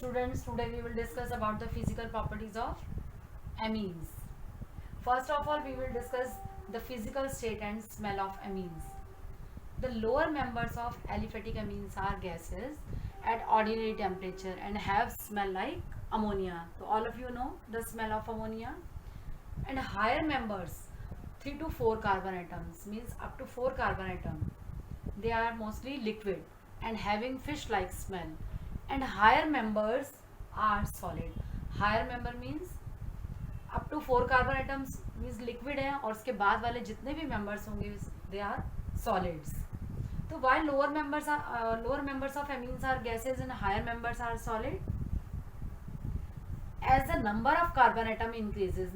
Students, today we will discuss about the physical properties of amines. First of all, we will discuss the physical state and smell of amines. The lower members of aliphatic amines are gases at ordinary temperature and have smell like ammonia. So all of you know the smell of ammonia. And higher members, 3 to 4 carbon atoms, means up to 4 carbon atom, they are mostly liquid and having fish like smell. And higher members are solid. Higher member means up to 4 carbon atoms means liquid है, और उसके बाद वाले जितने भी members होंगे they are solids. तो while lower members of amines are gases and higher members are solid, as the number of carbon atom increases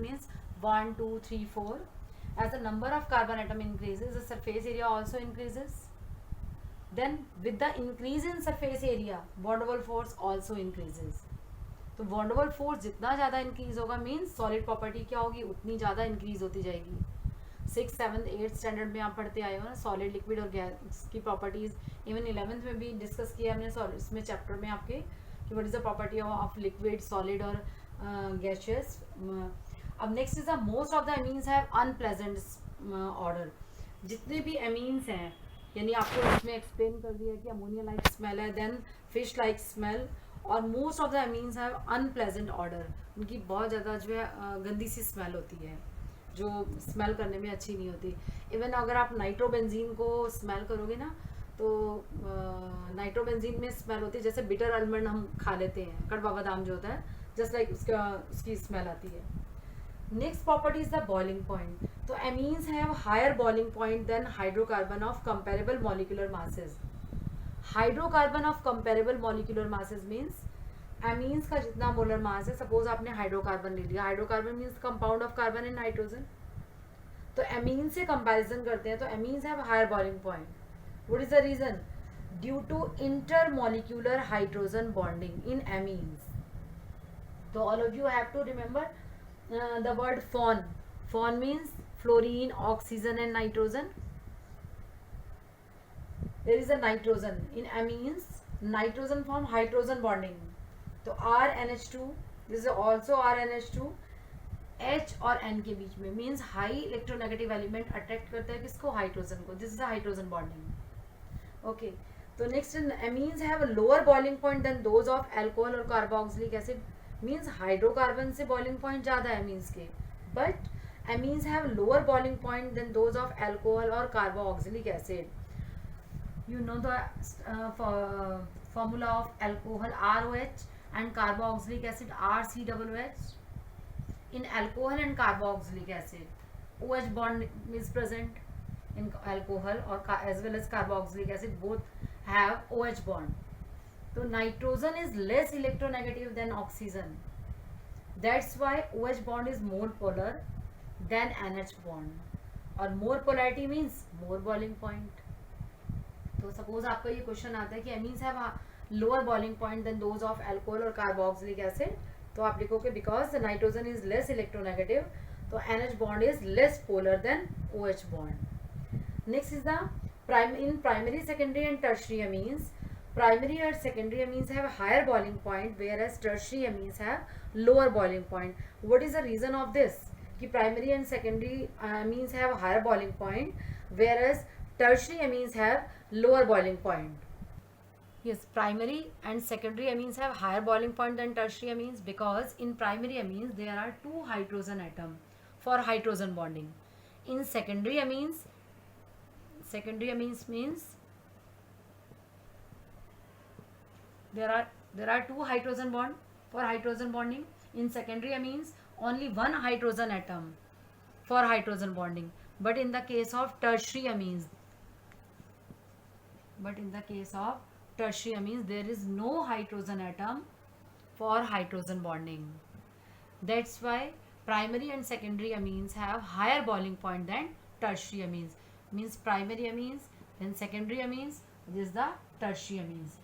means 1 2 3 4. As the number of carbon atom increases, the surface area also increases. Then with the increase in surface area, van der Waals force also increases. तो van der Waals force जितना ज़्यादा increase होगा means solid property क्या होगी उतनी ज़्यादा increase होती जाएगी. 6th 7th 8th स्टैंडर्ड में आप पढ़ते आए हो ना सॉलिड लिक्विड और गैस की प्रॉपर्टीज. इवन 11th में भी डिस्कस किया हमने इसमें चैप्टर में आपके कि what is the property of liquid solid और गैसियस. अब next is the most of the amines have unpleasant order. जितने भी अमीन्स हैं यानी आपको इसमें एक्सप्लेन कर दिया कि अमोनिया लाइक स्मेल है, देन फिश लाइक स्मेल, और most of the amines have unpleasant order. उनकी बहुत ज़्यादा जो है गंदी सी स्मेल होती है जो स्मेल करने में अच्छी नहीं होती. इवन अगर आप नाइट्रोबेंजीन को स्मेल करोगे ना तो नाइट्रोबेंजीन में स्मेल होती है जैसे बिटर आलमंड हम खा लेते हैं, कड़वा बादाम जो होता है, जस्ट लाइक उसकी स्मेल आती है. Next property is the boiling point. तो amines have higher boiling point than hydrocarbon of comparable molecular masses. Hydrocarbon of comparable molecular masses means amines का जितना मोलर मास है, सपोज आपने हाइड्रोकार्बन ले लिया. Hydrocarbon means compound of carbon and nitrogen. तो amines से comparison करते हैं तो amines have higher boiling point. What is the reason? Due to intermolecular hydrogen bonding in amines. So all of you have to remember the word FON. FON means fluorine, oxygen and nitrogen. There is a nitrogen in amines. Nitrogen form hydrogen bonding. तो RNH2, this is also RNH2. H और N के बीच में means high electronegative element attract करता है किसको, hydrogen को. This is a hydrogen bonding. Okay. तो next amines have a lower boiling point than those of alcohol और carboxylic acid. Means हाइड्रोकार्बन से boiling point ज़्यादा है amines के, but amines have lower boiling point than those of alcohol or carboxylic acid. You know the formula of alcohol ROH and carboxylic acid RCOOH. In alcohol and carboxylic acid, OH bond is present in alcohol or as well as carboxylic acid, both have OH bond. So nitrogen is less electronegative than oxygen. That's why OH bond is more polar than NH bond. और more polarity means more boiling point. तो suppose आपका ये question आता है कि amines have a lower boiling point than those of alcohol or carboxylic acid, तो आप लिखोगे because the nitrogen is less electronegative, तो NH bond is less polar than OH bond. Next is the in primary, secondary and tertiary amines. Primary or secondary amines have a higher boiling point, whereas tertiary amines have lower boiling point. What is the reason of this? कि primary and secondary amines have a higher boiling point, whereas tertiary amines have lower boiling point. Yes, primary and secondary amines have higher boiling point than tertiary amines because in primary amines there are 2 hydrogen atom for hydrogen bonding. In secondary amines means there are 2 hydrogen bond for hydrogen bonding. In secondary amines only 1 hydrogen atom for hydrogen bonding. But in the case of tertiary amines there is no hydrogen atom for hydrogen bonding. That's why primary and secondary amines have higher boiling point than tertiary amines. Means primary amines, then secondary amines, this is the tertiary amines.